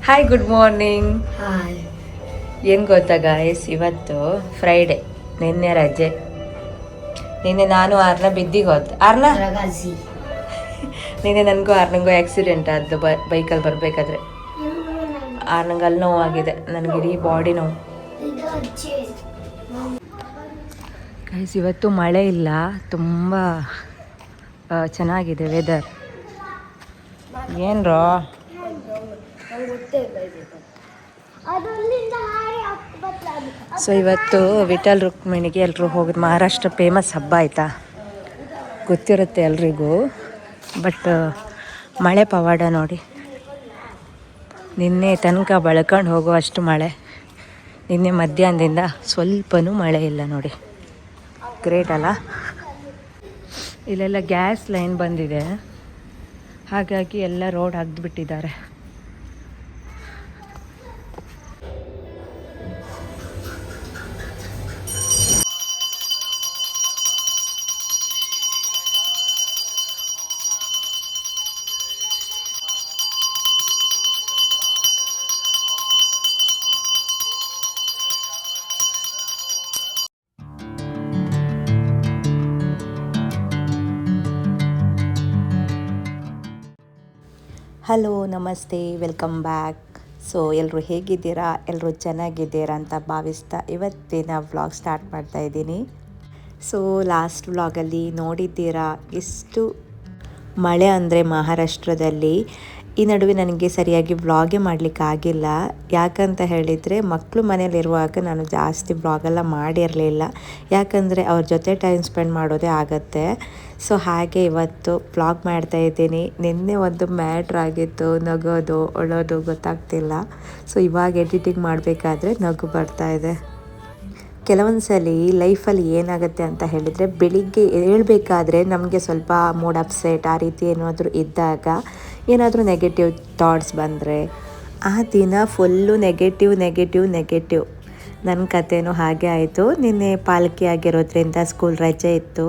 Hi, good morning. Hi. ಏನು ಗೊತ್ತಾ guys, ಇವತ್ತು ಫ್ರೈಡೆ, ನಿನ್ನೆ ರಜೆ. ನಿನ್ನೆ ನಾನು ಆರ್ನ ಬಿದ್ದಿಗೆ ಹೋದೆ. ಆರ್ನ ರಗಾಸಿ. ನಿನ್ನೆ ನನಗೂ ಆರ್ನಂಗೂ ಆಕ್ಸಿಡೆಂಟ್ ಆದ್ದು ಬೈಕಲ್ಲಿ ಬರಬೇಕಾದ್ರೆ. ಆರ್ನಂಗೆ ಅಲ್ಲಿ ನೋವಾಗಿದೆ, ನನಗಿಡೀ ಬಾಡಿ ನೋವು. ಗೈಸ್, ಇವತ್ತು ಮಳೆ ಇಲ್ಲ, ತುಂಬ ಚೆನ್ನಾಗಿದೆ ವೆದರ್. ಏನ್ರೋ ಸೊ ಇವತ್ತು ವಿಠಲ್ ರುಕ್ಮಿಣಿಗೆ ಎಲ್ಲರೂ ಹೋಗಿದ್ದು. ಮಹಾರಾಷ್ಟ್ರ ಫೇಮಸ್ ಹಬ್ಬ ಆಯಿತಾ, ಗೊತ್ತಿರುತ್ತೆ ಎಲ್ರಿಗೂ. ಬಟ್ ಮಳೆ ಪವಾಡ ನೋಡಿ, ನಿನ್ನೆ ತನಕ ಬಳ್ಕೊಂಡು ಹೋಗುವಷ್ಟು ಮಳೆ. ನಿನ್ನೆ ಮಧ್ಯಾಹ್ನದಿಂದ ಸ್ವಲ್ಪನೂ ಮಳೆ ಇಲ್ಲ ನೋಡಿ, ಗ್ರೇಟ್ ಅಲ್ಲ. ಇಲ್ಲೆಲ್ಲ ಗ್ಯಾಸ್ ಲೈನ್ ಬಂದಿದೆ, ಹಾಗಾಗಿ ಎಲ್ಲ ರೋಡ್ ಅಗ್ದುಬಿಟ್ಟಿದ್ದಾರೆ. ಹಲೋ, ನಮಸ್ತೆ, ವೆಲ್ಕಮ್ ಬ್ಯಾಕ್. ಸೊ ಎಲ್ಲರೂ ಹೇಗಿದ್ದೀರಾ? ಎಲ್ಲರೂ ಚೆನ್ನಾಗಿದ್ದೀರಾ ಅಂತ ಭಾವಿಸ್ತಾ ಇವತ್ತಿನ ವ್ಲಾಗ್ ಸ್ಟಾರ್ಟ್ ಮಾಡ್ತಾ ಇದ್ದೀನಿ. ಸೊ ಲಾಸ್ಟ್ ವ್ಲಾಗಲ್ಲಿ ನೋಡಿದ್ದೀರಾ ಎಷ್ಟು ಮಳೆ ಅಂದರೆ ಮಹಾರಾಷ್ಟ್ರದಲ್ಲಿ. ಈ ನಡುವೆ ನನಗೆ ಸರಿಯಾಗಿ ವ್ಲಾಗೇ ಮಾಡಲಿಕ್ಕೆ ಆಗಿಲ್ಲ. ಯಾಕಂತ ಹೇಳಿದರೆ ಮಕ್ಕಳು ಮನೇಲಿರುವಾಗ ನಾನು ಜಾಸ್ತಿ ವ್ಲಾಗೆಲ್ಲ ಮಾಡಿರಲಿಲ್ಲ, ಯಾಕಂದರೆ ಅವ್ರ ಜೊತೆ ಟೈಮ್ ಸ್ಪೆಂಡ್ ಮಾಡೋದೇ ಆಗುತ್ತೆ. ಸೊ ಹಾಗೆ ಇವತ್ತು ವ್ಲಾಗ್ ಮಾಡ್ತಾಯಿದ್ದೀನಿ. ನಿನ್ನೆ ಒಂದು ಮ್ಯಾಟ್ರ್ ಆಗಿತ್ತು, ನಗೋದು ಅಳೋದು ಗೊತ್ತಾಗ್ತಿಲ್ಲ. ಸೊ ಇವಾಗ ಎಡಿಟಿಂಗ್ ಮಾಡಬೇಕಾದ್ರೆ ನಗು ಬರ್ತಾಯಿದೆ. ಕೆಲವೊಂದು ಸಲ ಲೈಫಲ್ಲಿ ಏನಾಗುತ್ತೆ ಅಂತ ಹೇಳಿದರೆ, ಬೆಳಿಗ್ಗೆ ಏಳಬೇಕಾದ್ರೆ ನಮಗೆ ಸ್ವಲ್ಪ ಮೂಡ್ ಅಪ್ಸೆಟ್ ಆ ರೀತಿ ಏನಾದರೂ ಇದ್ದಾಗ, ಏನಾದರೂ ನೆಗೆಟಿವ್ ಥಾಟ್ಸ್ ಬಂದರೆ ಆ ದಿನ ಫುಲ್ಲು ನೆಗೆಟಿವ್. ನನ್ನ ಕಥೆನೂ ಹಾಗೆ ಆಯಿತು. ನಿನ್ನೆ ಪಾಲ್ಕಿ ಆಗಿರೋದ್ರಿಂದ ಸ್ಕೂಲ್ ರಜೆ ಇತ್ತು.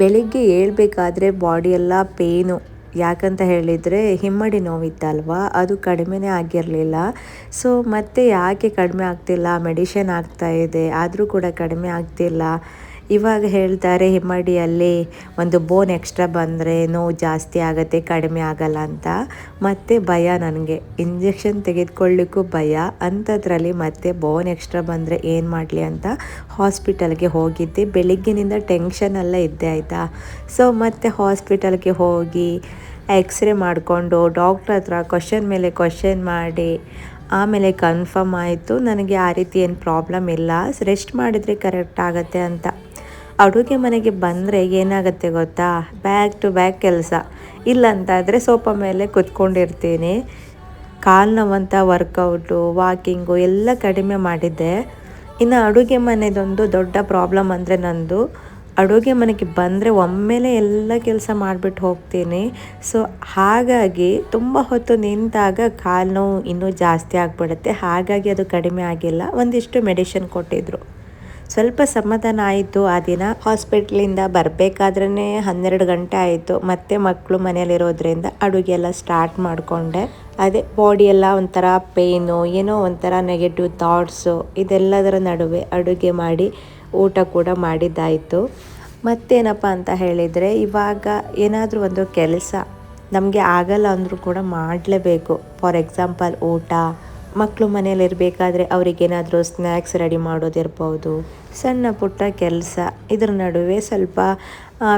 ಬೆಳಿಗ್ಗೆ ಏಳಬೇಕಾದ್ರೆ ಬಾಡಿ ಎಲ್ಲ ಪೇನು. ಯಾಕಂತ ಹೇಳಿದರೆ ಹಿಮ್ಮಡಿ ನೋವಿತ್ತಲ್ವ, ಅದು ಕಡಿಮೆನೇ ಆಗಿರಲಿಲ್ಲ. ಸೊ ಮತ್ತೆ ಯಾಕೆ ಕಡಿಮೆ ಆಗ್ತಿಲ್ಲ, ಮೆಡಿಷನ್ ಆಗ್ತಾಯಿದೆ ಆದರೂ ಕೂಡ ಕಡಿಮೆ ಆಗ್ತಿಲ್ಲ. ಇವಾಗ ಹೇಳ್ತಾರೆ ಹಿಮ್ಮಡಿಯಲ್ಲಿ ಒಂದು ಬೋನ್ ಎಕ್ಸ್ಟ್ರಾ ಬಂದರೆ ನೋವು ಜಾಸ್ತಿ ಆಗುತ್ತೆ, ಕಡಿಮೆ ಆಗಲ್ಲ ಅಂತ. ಮತ್ತು ಭಯ, ನನಗೆ ಇಂಜೆಕ್ಷನ್ ತೆಗೆದುಕೊಳ್ಳಿಕ್ಕೂ ಭಯ. ಅಂಥದ್ರಲ್ಲಿ ಮತ್ತೆ ಬೋನ್ ಎಕ್ಸ್ಟ್ರಾ ಬಂದರೆ ಏನು ಮಾಡಲಿ ಅಂತ ಹಾಸ್ಪಿಟಲ್ಗೆ ಹೋಗಿದ್ದೆ. ಬೆಳಿಗ್ಗಿನಿಂದ ಟೆನ್ಷನಲ್ಲೇ ಇದ್ದೆ ಆಯಿತಾ. ಸೊ ಮತ್ತೆ ಹಾಸ್ಪಿಟಲ್ಗೆ ಹೋಗಿ ಎಕ್ಸ್ರೇ ಮಾಡಿಕೊಂಡು ಡಾಕ್ಟ್ರ್ ಹತ್ರ ಕ್ವಶನ್ ಮೇಲೆ ಕ್ವಶನ್ ಮಾಡಿ ಆಮೇಲೆ ಕನ್ಫರ್ಮ್ ಆಯಿತು ನನಗೆ ಆ ರೀತಿ ಏನು ಪ್ರಾಬ್ಲಮ್ ಇಲ್ಲ, ರೆಸ್ಟ್ ಮಾಡಿದರೆ ಕರೆಕ್ಟ್ ಆಗುತ್ತೆ ಅಂತ. ಅಡುಗೆ ಮನೆಗೆ ಬಂದರೆ ಏನಾಗುತ್ತೆ ಗೊತ್ತಾ, ಬ್ಯಾಕ್ ಟು ಬ್ಯಾಕ್ ಕೆಲಸ. ಇಲ್ಲಂತಾದರೆ ಸೋಫಾ ಮೇಲೆ ಕೂತ್ಕೊಂಡಿರ್ತೀನಿ. ಕಾಲು ನೋವಂತ ವರ್ಕೌಟು, ವಾಕಿಂಗು ಎಲ್ಲ ಕಡಿಮೆ ಮಾಡಿದ್ದೆ. ಇನ್ನು ಅಡುಗೆ ಮನೆದೊಂದು ದೊಡ್ಡ ಪ್ರಾಬ್ಲಮ್ ಅಂದರೆ ನಂದು, ಅಡುಗೆ ಮನೆಗೆ ಬಂದರೆ ಒಮ್ಮೆಲೇ ಎಲ್ಲ ಕೆಲಸ ಮಾಡಿಬಿಟ್ಟು ಹೋಗ್ತೀನಿ. ಸೊ ಹಾಗಾಗಿ ತುಂಬ ಹೊತ್ತು ನಿಂತಾಗ ಕಾಲು ನೋವು ಇನ್ನೂ ಜಾಸ್ತಿ ಆಗಿಬಿಡುತ್ತೆ. ಹಾಗಾಗಿ ಅದು ಕಡಿಮೆ ಆಗಿಲ್ಲ. ಒಂದಿಷ್ಟು ಮೆಡಿಷನ್ ಕೊಟ್ಟಿದ್ದರು, ಸ್ವಲ್ಪ ಸಮಾಧಾನ ಆಯಿತು. ಆ ದಿನ ಹಾಸ್ಪಿಟ್ಲಿಂದ ಬರಬೇಕಾದ್ರೇ 12 ಗಂಟೆ ಆಯಿತು. ಮತ್ತೆ ಮಕ್ಕಳು ಮನೆಯಲ್ಲಿರೋದ್ರಿಂದ ಅಡುಗೆ ಎಲ್ಲ ಸ್ಟಾರ್ಟ್ ಮಾಡಿಕೊಂಡೆ. ಅದೇ ಬಾಡಿ ಎಲ್ಲ ಒಂಥರ ಪೇಯ್ನು, ಏನೋ ಒಂಥರ ನೆಗೆಟಿವ್ ಥಾಟ್ಸು, ಇದೆಲ್ಲದರ ನಡುವೆ ಅಡುಗೆ ಮಾಡಿ ಊಟ ಕೂಡ ಮಾಡಿದ್ದಾಯಿತು. ಮತ್ತೇನಪ್ಪ ಅಂತ ಹೇಳಿದರೆ, ಇವಾಗ ಏನಾದರೂ ಒಂದು ಕೆಲಸ ನಮಗೆ ಆಗಲ್ಲ ಅಂದರೂ ಕೂಡ ಮಾಡಲೇಬೇಕು. ಫಾರ್ ಎಕ್ಸಾಂಪಲ್ ಊಟ, ಮಕ್ಕಳು ಮನೇಲಿರಬೇಕಾದ್ರೆ ಅವರಿಗೇನಾದರೂ ಸ್ನ್ಯಾಕ್ಸ್ ರೆಡಿ ಮಾಡೋದಿರ್ಬೋದು, ಸಣ್ಣ ಪುಟ್ಟ ಕೆಲಸ. ಇದ್ರ ನಡುವೆ ಸ್ವಲ್ಪ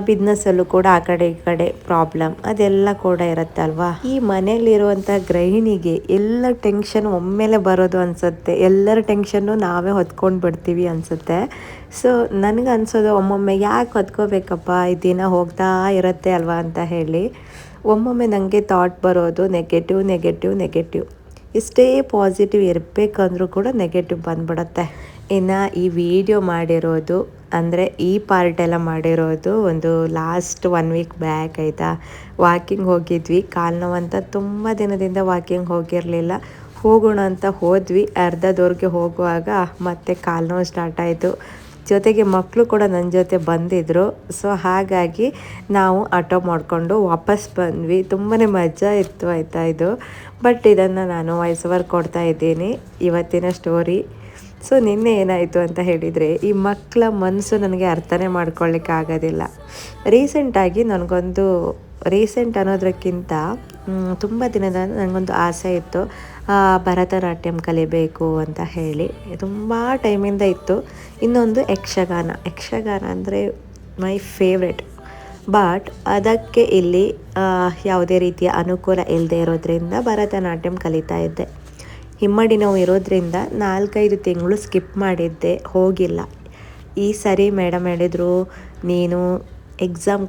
ಬಿಸ್ನೆಸ್ಸಲ್ಲೂ ಕೂಡ ಆ ಕಡೆ ಈ ಕಡೆ ಪ್ರಾಬ್ಲಮ್ ಅದೆಲ್ಲ ಕೂಡ ಇರುತ್ತಲ್ವ. ಈ ಮನೇಲಿರುವಂಥ ಗೃಹಿಣಿಗೆ ಎಲ್ಲ ಟೆನ್ಷನ್ ಒಮ್ಮೆಲೆ ಬರೋದು ಅನಿಸುತ್ತೆ. ಎಲ್ಲರ ಟೆನ್ಷನ್ನು ನಾವೇ ಹೊತ್ಕೊಂಡು ಬಿಡ್ತೀವಿ ಅನಿಸುತ್ತೆ. ಸೊ ನನಗೆ ಅನಿಸೋದು ಒಮ್ಮೊಮ್ಮೆ ಯಾಕೆ ಹೊತ್ಕೋಬೇಕಪ್ಪ, ಈ ದಿನ ಹೋಗ್ತಾ ಇರುತ್ತೆ ಅಲ್ವಾ ಅಂತ ಹೇಳಿ. ಒಮ್ಮೊಮ್ಮೆ ನನಗೆ ಥಾಟ್ ಬರೋದು ನೆಗೆಟಿವ್. ಇಷ್ಟೇ ಪಾಸಿಟಿವ್ ಇರಬೇಕಂದ್ರೂ ಕೂಡ ನೆಗೆಟಿವ್ ಬಂದ್ಬಿಡುತ್ತೆ. ಇನ್ನು ಈ ವಿಡಿಯೋ ಮಾಡಿರೋದು ಅಂದರೆ ಈ ಪಾರ್ಟ್ ಎಲ್ಲ ಮಾಡಿರೋದು ಒಂದು ಲಾಸ್ಟ್ 1 ವೀಕ್ ಬ್ಯಾಕ್ ಆಯಿತಾ. ವಾಕಿಂಗ್ ಹೋಗಿದ್ವಿ, ಕಾಲು ನೋವಂತ ತುಂಬ ದಿನದಿಂದ ವಾಕಿಂಗ್ ಹೋಗಿರಲಿಲ್ಲ. ಹೋಗೋಣ ಅಂತ ಹೋದ್ವಿ, ಅರ್ಧ ದೂರಕ್ಕೆ ಹೋಗುವಾಗ ಮತ್ತೆ ಕಾಲು ನೋವು ಸ್ಟಾರ್ಟ್ ಆಯಿತು. ಜೊತೆಗೆ ಮಕ್ಕಳು ಕೂಡ ನನ್ನ ಜೊತೆ ಬಂದಿದ್ದರು. ಸೊ ಹಾಗಾಗಿ ನಾವು ಆಟೋ ಮಾಡಿಕೊಂಡು ವಾಪಸ್ ಬಂದ್ವಿ. ತುಂಬಾ ಮಜಾ ಇತ್ತು ಆಯಿತಾ ಇದು. ಬಟ್ ಇದನ್ನು ನಾನು ವಾಯ್ಸ್ ಓವರ್ ಕೊಡ್ತಾ ಇದ್ದೀನಿ ಇವತ್ತಿನ ಸ್ಟೋರಿ. ಸೊ ನಿನ್ನೆ ಏನಾಯಿತು ಅಂತ ಹೇಳಿದರೆ, ಈ ಮಕ್ಕಳ ಮನಸ್ಸು ನನಗೆ ಅರ್ಥನೇ ಮಾಡ್ಕೊಳ್ಳಿಕ್ಕಾಗೋದಿಲ್ಲ. ರೀಸೆಂಟಾಗಿ ನನಗೊಂದು ರೀಸೆಂಟ್ ಅನ್ನೋದಕ್ಕಿಂತ ತುಂಬ ದಿನದ ನನಗೊಂದು ಆಸೆ ಇತ್ತು, ಭರತನಾಟ್ಯಂ ಕಲಿಬೇಕು ಅಂತ ಹೇಳಿ. ತುಂಬ ಟೈಮಿಂದ ಇತ್ತು. ಇನ್ನೊಂದು ಯಕ್ಷಗಾನ ಅಂದರೆ ಮೈ ಫೇವ್ರೆಟ್. ಬಟ್ ಅದಕ್ಕೆ ಇಲ್ಲಿ ಯಾವುದೇ ರೀತಿಯ ಅನುಕೂಲ ಇಲ್ಲದೆ ಇರೋದ್ರಿಂದ ಭರತನಾಟ್ಯಂ ಕಲಿತಾ ಇದ್ದೆ. ಹಿಮ್ಮಡಿ ನೋವು ಇರೋದ್ರಿಂದ 4-5 ತಿಂಗಳು ಸ್ಕಿಪ್ ಮಾಡಿದ್ದೆ, ಹೋಗಿಲ್ಲ. ಈ ಸರಿ ಮೇಡಮ್ ಹೇಳಿದರು, ನೀನು ಎಕ್ಸಾಮ್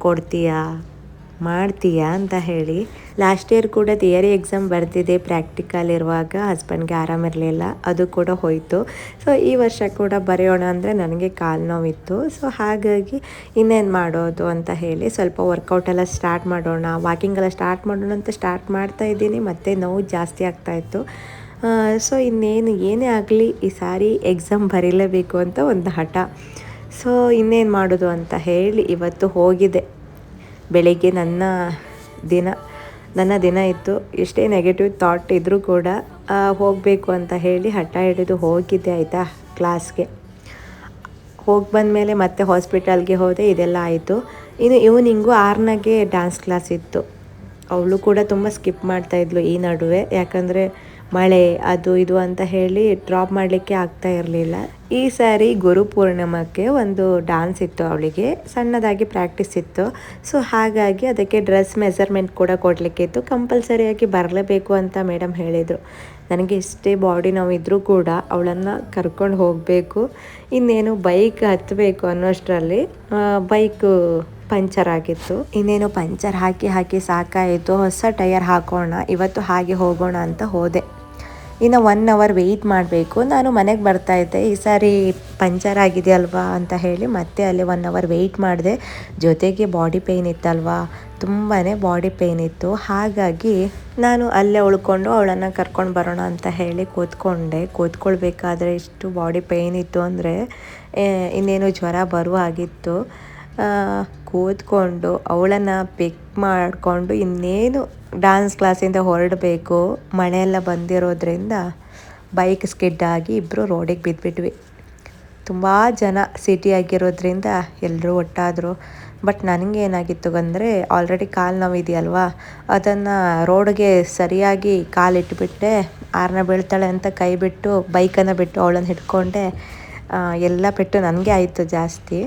ಮಾಡ್ತೀಯಾ ಅಂತ ಹೇಳಿ. ಲಾಸ್ಟ್ ಇಯರ್ ಕೂಡ ಥಿಯರಿ ಎಕ್ಸಾಮ್ ಬರ್ತಿದ್ದೆ. ಪ್ರಾಕ್ಟಿಕಲ್ ಇರುವಾಗ ಹಸ್ಬೆಂಡ್ಗೆ ಆರಾಮಿರಲಿಲ್ಲ, ಅದು ಕೂಡ ಹೋಯಿತು. ಸೊ ಈ ವರ್ಷ ಕೂಡ ಬರೆಯೋಣ ಅಂದರೆ ನನಗೆ ಕಾಲು ನೋವಿತ್ತು. ಸೊ ಹಾಗಾಗಿ ಇನ್ನೇನು ಮಾಡೋದು ಅಂತ ಹೇಳಿ ಸ್ವಲ್ಪ ವರ್ಕೌಟೆಲ್ಲ ಸ್ಟಾರ್ಟ್ ಮಾಡೋಣ, ವಾಕಿಂಗೆಲ್ಲ ಸ್ಟಾರ್ಟ್ ಮಾಡೋಣ ಅಂತ ಸ್ಟಾರ್ಟ್ ಮಾಡ್ತಾ ಇದ್ದೀನಿ. ಮತ್ತು ನೋವು ಜಾಸ್ತಿ ಆಗ್ತಾಯಿತ್ತು. ಸೊ ಏನೇ ಆಗಲಿ ಈ ಸಾರಿ ಎಕ್ಸಾಮ್ ಬರೀಲೇಬೇಕು ಅಂತ ಒಂದು ಹಠ. ಸೊ ಇನ್ನೇನು ಮಾಡೋದು ಅಂತ ಹೇಳಿ ಇವತ್ತು ಹೋಗಿದ್ದೆ. ಬೆಳಿಗ್ಗೆ ನನ್ನ ದಿನ ಇತ್ತು. ಎಷ್ಟೇ ನೆಗೆಟಿವ್ ಥಾಟ್ ಇದ್ದರೂ ಕೂಡ ಹೋಗಬೇಕು ಅಂತ ಹೇಳಿ ಹಠ ಹಿಡಿದು ಹೋಗಿದ್ದೆ ಆಯಿತಾ. ಕ್ಲಾಸ್ಗೆ ಹೋಗಿ ಬಂದಮೇಲೆ ಮತ್ತೆ ಹಾಸ್ಪಿಟಲ್ಗೆ ಹೋದೆ. ಇದೆಲ್ಲ ಆಯಿತು. ಇನ್ನು ಈವ್ನಿಂಗು 6ಗೆ ಡ್ಯಾನ್ಸ್ ಕ್ಲಾಸ್ ಇತ್ತು. ಅವಳು ಕೂಡ ತುಂಬ ಸ್ಕಿಪ್ ಮಾಡ್ತಾಯಿದ್ಲು ಈ ನಡುವೆ, ಯಾಕಂದರೆ ಮಳೆ ಅದು ಇದು ಅಂತ ಹೇಳಿ ಡ್ರಾಪ್ ಮಾಡಲಿಕ್ಕೆ ಆಗ್ತಾ ಇರಲಿಲ್ಲ. ಈ ಸಾರಿ ಗುರುಪೂರ್ಣಿಮಕ್ಕೆ ಒಂದು ಡ್ಯಾನ್ಸ್ ಇತ್ತು, ಅವಳಿಗೆ ಸಣ್ಣದಾಗಿ ಪ್ರಾಕ್ಟೀಸ್ ಇತ್ತು. ಸೊ ಹಾಗಾಗಿ ಅದಕ್ಕೆ ಡ್ರೆಸ್ ಮೆಜರ್ಮೆಂಟ್ ಕೂಡ ಕೊಡಲಿಕ್ಕಿತ್ತು. ಕಂಪಲ್ಸರಿಯಾಗಿ ಬರಲೇಬೇಕು ಅಂತ ಮೇಡಮ್ ಹೇಳಿದರು. ನನಗೆ ಎಷ್ಟೇ ಬಾಡಿ ನೋವಿದ್ರೂ ಕೂಡ ಅವಳನ್ನು ಕರ್ಕೊಂಡು ಹೋಗಬೇಕು. ಇನ್ನೇನು ಬೈಕ್ ಹತ್ತಬೇಕು ಅನ್ನೋಷ್ಟರಲ್ಲಿ ಬೈಕು ಪಂಚರ್ ಆಗಿತ್ತು. ಇನ್ನೇನು ಪಂಚರ್ ಹಾಕಿ ಸಾಕಾಯಿತು. ಹೊಸ ಟೈರ್ ಹಾಕೋಣ, ಇವತ್ತು ಹಾಗೆ ಹೋಗೋಣ ಅಂತ ಹೋದೆ. ಇನ್ನು 1 ಅವರ್ ವೆಯ್ಟ್ ಮಾಡಬೇಕು. ನಾನು ಮನೆಗೆ ಬರ್ತಾಯಿದ್ದೆ. ಈ ಸಾರಿ ಪಂಚರ್ ಆಗಿದೆಯಲ್ವಾ ಅಂತ ಹೇಳಿ ಮತ್ತೆ ಅಲ್ಲಿ 1 ಅವರ್ ವೆಯ್ಟ್ ಮಾಡಿದೆ. ಜೊತೆಗೆ ಬಾಡಿ ಪೇಯ್ನ್ ಇತ್ತಲ್ವಾ, ತುಂಬಾ ಬಾಡಿ ಪೇಯ್ನ್ ಇತ್ತು. ಹಾಗಾಗಿ ನಾನು ಅಲ್ಲೇ ಉಳ್ಕೊಂಡು ಅವಳನ್ನು ಕರ್ಕೊಂಡು ಬರೋಣ ಅಂತ ಹೇಳಿ ಕೂತ್ಕೊಳ್ಬೇಕಾದ್ರೆ ಇಷ್ಟು ಬಾಡಿ ಪೇಯ್ನ್ ಇತ್ತು ಅಂದರೆ ಇನ್ನೇನು ಜ್ವರ ಬರುವ ಆಗಿತ್ತು. ಕೂತ್ಕೊಂಡು ಅವಳನ್ನು ಪಿಕ್ ಮಾಡಿಕೊಂಡು ಇನ್ನೇನು ಡ್ಯಾನ್ಸ್ ಕ್ಲಾಸಿಂದ ಹೊರಡಬೇಕು. ಮಳೆಯೆಲ್ಲ ಬಂದಿರೋದ್ರಿಂದ ಬೈಕ್ ಸ್ಕಿಡ್ ಆಗಿ ಇಬ್ಬರು ರೋಡಿಗೆ ಬಿದ್ದುಬಿಟ್ವಿ. ತುಂಬ ಜನ ಸಿಟಿ ಆಗಿರೋದ್ರಿಂದ ಎಲ್ಲರೂ ಒಟ್ಟಾದರು. ಬಟ್ ನನಗೇನಾಗಿತ್ತು ಅಂದರೆ, ಆಲ್ರೆಡಿ ಕಾಲು ನೋವಿದೆಯಲ್ವಾ, ಅದನ್ನು ರೋಡ್ಗೆ ಸರಿಯಾಗಿ ಕಾಲಿಟ್ಬಿಟ್ಟೆ. ಆರನ ಬೀಳ್ತಾಳೆ ಅಂತ ಕೈ ಬಿಟ್ಟು ಬೈಕನ್ನು ಬಿಟ್ಟು ಅವಳನ್ನು ಹಿಡ್ಕೊಂಡೆ. ಎಲ್ಲ ಪೆಟ್ಟು ನನಗೆ ಆಯಿತು ಜಾಸ್ತಿ.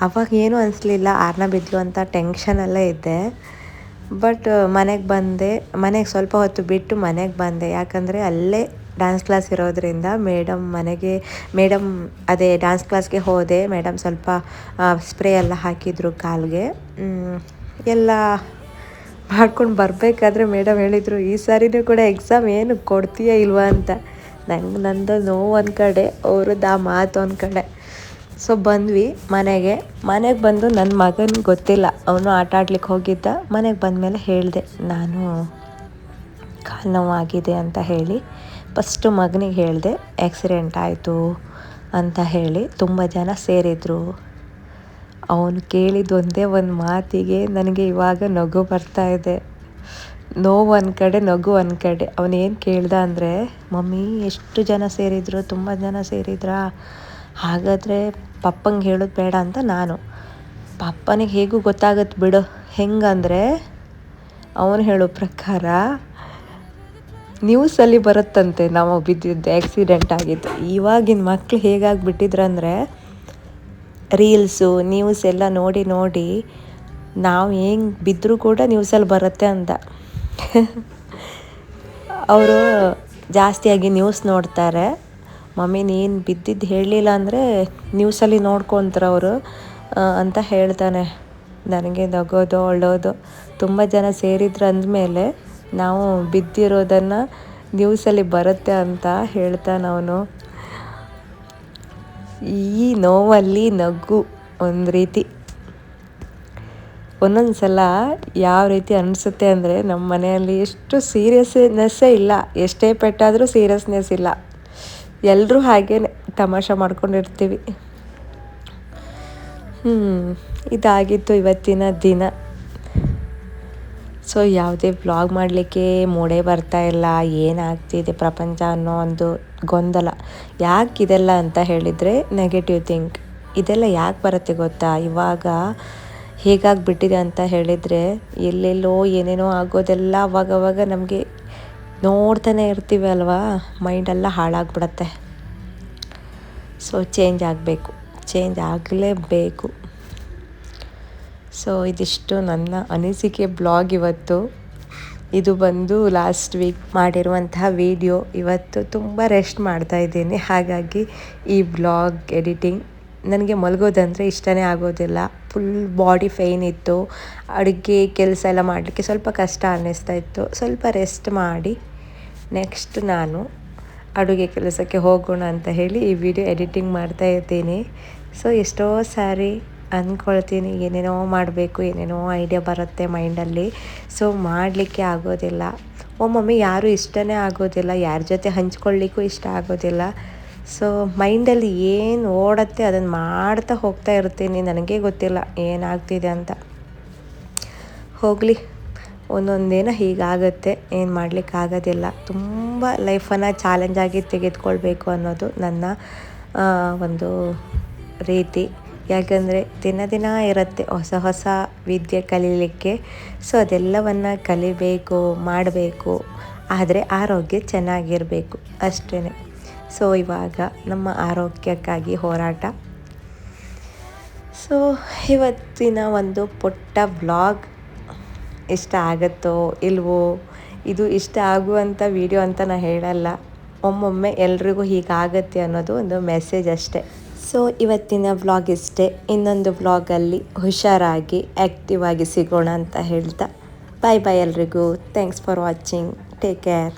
ಅವಾಗ ಏನೂ ಅನಿಸ್ಲಿಲ್ಲ, ಆರನ ಬಿದ್ದಲು ಅಂತ ಟೆನ್ಷನಲ್ಲೇ ಇದ್ದೆ. ಬಟ್ ಮನೆಗೆ ಸ್ವಲ್ಪ ಹೊತ್ತು ಬಿಟ್ಟು ಮನೆಗೆ ಬಂದೆ. ಯಾಕಂದರೆ ಅಲ್ಲೇ ಡ್ಯಾನ್ಸ್ ಕ್ಲಾಸ್ ಇರೋದ್ರಿಂದ ಮೇಡಮ್ ಅದೇ ಡ್ಯಾನ್ಸ್ ಕ್ಲಾಸ್ಗೆ ಹೋದೆ. ಮೇಡಮ್ ಸ್ವಲ್ಪ ಸ್ಪ್ರೇ ಎಲ್ಲ ಹಾಕಿದ್ರು ಕಾಲಿಗೆ. ಎಲ್ಲ ಮಾಡ್ಕೊಂಡು ಬರಬೇಕಾದ್ರೆ ಮೇಡಮ್ ಹೇಳಿದರು, ಈ ಸಾರಿನೂ ಕೂಡ ಎಕ್ಸಾಮ್ ಏನು ಕೊಡ್ತೀಯಾ ಇಲ್ವಾ ಅಂತ. ನಂದು ನೋವು ಒಂದು ಕಡೆ, ಅವ್ರದ್ದು ಆ ಮಾತು ಒಂದು ಕಡೆ. ಸೊ ಬಂದ್ವಿ ಮನೆಗೆ ಬಂದು ನನ್ನ ಮಗನಿಗೆ ಗೊತ್ತಿಲ್ಲ, ಅವನು ಆಟ ಆಡ್ಲಿಕ್ಕೆ ಹೋಗಿದ್ದ. ಮನೆಗೆ ಬಂದಮೇಲೆ ಹೇಳಿದೆ, ನಾನು ಕಾಲು ನೋವಾಗಿದೆ ಅಂತ ಹೇಳಿ. ಫಸ್ಟು ಮಗನಿಗೆ ಹೇಳಿದೆ, ಆಕ್ಸಿಡೆಂಟ್ ಆಯಿತು ಅಂತ ಹೇಳಿ. ತುಂಬ ಜನ ಸೇರಿದರು. ಅವನು ಕೇಳಿದ ಒಂದೇ ಒಂದು ಮಾತಿಗೆ ನನಗೆ ಇವಾಗ ನಗು ಬರ್ತಾಯಿದೆ. ನೋವು ಒಂದು ಕಡೆ, ನಗು ಒಂದು ಕಡೆ. ಅವನೇನು ಕೇಳ್ದ ಅಂದರೆ, ಮಮ್ಮಿ ಎಷ್ಟು ಜನ ಸೇರಿದ್ರು, ತುಂಬ ಜನ ಸೇರಿದ್ರಾ, ಹಾಗಾದರೆ ಪಪ್ಪಂಗೆ ಹೇಳೋದು ಬೇಡ ಅಂತ ನಾನು. ಪಪ್ಪನಿಗೆ ಹೇಗೂ ಗೊತ್ತಾಗತ್ತೆ ಬಿಡು. ಹೆಂಗಂದರೆ, ಅವನು ಹೇಳೋ ಪ್ರಕಾರ ನ್ಯೂಸಲ್ಲಿ ಬರುತ್ತಂತೆ ನಾವು ಬಿದ್ದಿದ್ದು, ಆಕ್ಸಿಡೆಂಟ್ ಆಗಿದ್ದು. ಇವಾಗಿನ ಮಕ್ಕಳು ಹೇಗಾಗಿಬಿಟ್ಟಿದ್ರಂದರೆ, ರೀಲ್ಸು ನ್ಯೂಸ್ ಎಲ್ಲ ನೋಡಿ ನಾವು ಹೆಂಗೆ ಬಿದ್ದರೂ ಕೂಡ ನ್ಯೂಸಲ್ಲಿ ಬರುತ್ತೆ ಅಂತ. ಅವರು ಜಾಸ್ತಿಯಾಗಿ ನ್ಯೂಸ್ ನೋಡ್ತಾರೆ. ಮಮ್ಮಿ ನೀನು ಬಿದ್ದಿದ್ದು ಹೇಳಲಿಲ್ಲ ಅಂದರೆ ನ್ಯೂಸಲ್ಲಿ ನೋಡ್ಕೊತಾರೆ ಅವರು ಅಂತ ಹೇಳ್ತಾನೆ. ನನಗೆ ನಗೋದು ಅಳೋದು. ತುಂಬ ಜನ ಸೇರಿದ್ರು ಅಂದಮೇಲೆ ನಾವು ಬಿದ್ದಿರೋದನ್ನು ನ್ಯೂಸಲ್ಲಿ ಬರುತ್ತೆ ಅಂತ ಹೇಳ್ತಾನೆ ಅವನು. ಈ ನೋವಲ್ಲಿ ನಗು ಒಂದು ರೀತಿ. ಒಂದೊಂದು ಸಲ ಯಾವ ರೀತಿ ಅನಿಸುತ್ತೆ ಅಂದರೆ, ನಮ್ಮ ಮನೆಯಲ್ಲಿ ಎಷ್ಟು ಸೀರಿಯಸ್ನೆಸ್ಸೇ ಇಲ್ಲ, ಎಷ್ಟೇ ಪೆಟ್ಟಾದರೂ ಸೀರಿಯಸ್ನೆಸ್ ಇಲ್ಲ. ಎಲ್ಲರೂ ಹಾಗೇ ತಮಾಷೆ ಮಾಡ್ಕೊಂಡಿರ್ತೀವಿ. ಹ್ಞೂ, ಇದಾಗಿತ್ತು ಇವತ್ತಿನ ದಿನ. ಸೊ ಯಾವುದೇ ವ್ಲಾಗ್ ಮಾಡಲಿಕ್ಕೆ ಮೂಡೇ ಬರ್ತಾ ಇಲ್ಲ, ಏನಾಗ್ತಿದೆ ಪ್ರಪಂಚ ಅನ್ನೋ ಒಂದು ಗೊಂದಲ. ಯಾಕೆ ಇದೆಲ್ಲ ಅಂತ ಹೇಳಿದರೆ ನೆಗೆಟಿವ್ ಥಿಂಕ್. ಇದೆಲ್ಲ ಯಾಕೆ ಬರುತ್ತೆ ಗೊತ್ತಾ? ಇವಾಗ ಹೇಗಾಗಿಬಿಟ್ಟಿದೆ ಅಂತ ಹೇಳಿದರೆ ಎಲ್ಲೆಲ್ಲೋ ಏನೇನೋ ಆಗೋದೆಲ್ಲ ಅವಾಗವಾಗ ನಮಗೆ ನೋಡ್ತಾನೆ ಇರ್ತೀವಿ ಅಲ್ವಾ, ಮೈಂಡೆಲ್ಲ ಹಾಳಾಗ್ಬಿಡತ್ತೆ. ಸೊ ಚೇಂಜ್ ಆಗಬೇಕು, ಚೇಂಜ್ ಆಗಲೇಬೇಕು. ಸೊ ಇದಿಷ್ಟು ನನ್ನ ಅನಿಸಿಕೆ ಬ್ಲಾಗ್ ಇವತ್ತು. ಇದು ಬಂದು ಲಾಸ್ಟ್ ವೀಕ್ ಮಾಡಿರುವಂತಹ ವಿಡಿಯೋ. ಇವತ್ತು ತುಂಬ ರೆಸ್ಟ್ ಮಾಡ್ತಾಯಿದ್ದೀನಿ, ಹಾಗಾಗಿ ಈ ಬ್ಲಾಗ್ ಎಡಿಟಿಂಗ್ ನನಗೆ ಮಲಗೋದಂದರೆ ಇಷ್ಟನೇ ಆಗೋದಿಲ್ಲ. ಫುಲ್ ಬಾಡಿ ಪೇಯ್ನ್ ಇತ್ತು, ಅಡುಗೆ ಕೆಲಸ ಎಲ್ಲ ಮಾಡಲಿಕ್ಕೆ ಸ್ವಲ್ಪ ಕಷ್ಟ ಅನ್ನಿಸ್ತಾ ಇತ್ತು. ಸ್ವಲ್ಪ ರೆಸ್ಟ್ ಮಾಡಿ ನೆಕ್ಸ್ಟ್ ನಾನು ಅಡುಗೆ ಕೆಲಸಕ್ಕೆ ಹೋಗೋಣ ಅಂತ ಹೇಳಿ ಈ ವಿಡಿಯೋ ಎಡಿಟಿಂಗ್ ಮಾಡ್ತಾ ಇದ್ದೀನಿ. ಸೊ ಎಷ್ಟೋ ಸಾರಿ ಅಂದ್ಕೊಳ್ತೀನಿ ಏನೇನೋ ಮಾಡಬೇಕು, ಏನೇನೋ ಐಡಿಯಾ ಬರುತ್ತೆ ಮೈಂಡಲ್ಲಿ. ಸೊ ಮಾಡಲಿಕ್ಕೆ ಆಗೋದಿಲ್ಲ. ಒಮ್ಮೊಮ್ಮೆ ಯಾರೂ ಇಷ್ಟನೇ ಆಗೋದಿಲ್ಲ, ಯಾರ ಜೊತೆ ಹಂಚ್ಕೊಳ್ಳಿಕ್ಕೂ ಇಷ್ಟ ಆಗೋದಿಲ್ಲ. ಸೊ ಮೈಂಡಲ್ಲಿ ಏನು ಓಡುತ್ತೆ ಅದನ್ನು ಮಾಡ್ತಾ ಹೋಗ್ತಾ ಇರ್ತೀನಿ, ನನಗೇ ಗೊತ್ತಿಲ್ಲ ಏನಾಗ್ತಿದೆ ಅಂತ. ಹೋಗಲಿ, ಒಂದೊಂದೇನ ಹೀಗಾಗುತ್ತೆ, ಏನು ಮಾಡಲಿಕ್ಕಾಗೋದಿಲ್ಲ. ತುಂಬ ಲೈಫನ್ನು ಚಾಲೆಂಜಾಗಿ ತೆಗೆದುಕೊಳ್ಬೇಕು ಅನ್ನೋದು ನನ್ನ ಒಂದು ರೀತಿ. ಯಾಕಂದರೆ ದಿನ ದಿನ ಇರುತ್ತೆ ಹೊಸ ಹೊಸ ವಿದ್ಯೆ ಕಲೀಲಿಕ್ಕೆ. ಸೊ ಅದೆಲ್ಲವನ್ನು ಕಲಿಬೇಕು, ಮಾಡಬೇಕು, ಆದರೆ ಆರೋಗ್ಯ ಚೆನ್ನಾಗಿರಬೇಕು ಅಷ್ಟೇ. ಸೊ ಇವಾಗ ನಮ್ಮ ಆರೋಗ್ಯಕ್ಕಾಗಿ ಹೋರಾಟ. ಸೊ ಇವತ್ತಿನ ಒಂದು ಪುಟ್ಟ ವ್ಲಾಗ್ ಇಷ್ಟ ಆಗುತ್ತೋ ಇಲ್ವೋ, ಇದು ಇಷ್ಟ ಆಗುವಂಥ ವಿಡಿಯೋ ಅಂತ ನಾನು ಹೇಳಲ್ಲ. ಒಮ್ಮೊಮ್ಮೆ ಎಲ್ರಿಗೂ ಹೀಗಾಗತ್ತೆ ಅನ್ನೋದು ಒಂದು ಮೆಸೇಜ್ ಅಷ್ಟೇ. ಸೊ ಇವತ್ತಿನ ವ್ಲಾಗ್ ಇಷ್ಟೇ. ಇನ್ನೊಂದು ವ್ಲಾಗಲ್ಲಿ ಹುಷಾರಾಗಿ ಆ್ಯಕ್ಟಿವ್ ಆಗಿ ಸಿಗೋಣ ಅಂತ ಹೇಳ್ತಾ ಬಾಯ್ ಬಾಯ್ ಎಲ್ರಿಗೂ. Thanks for watching. Take care.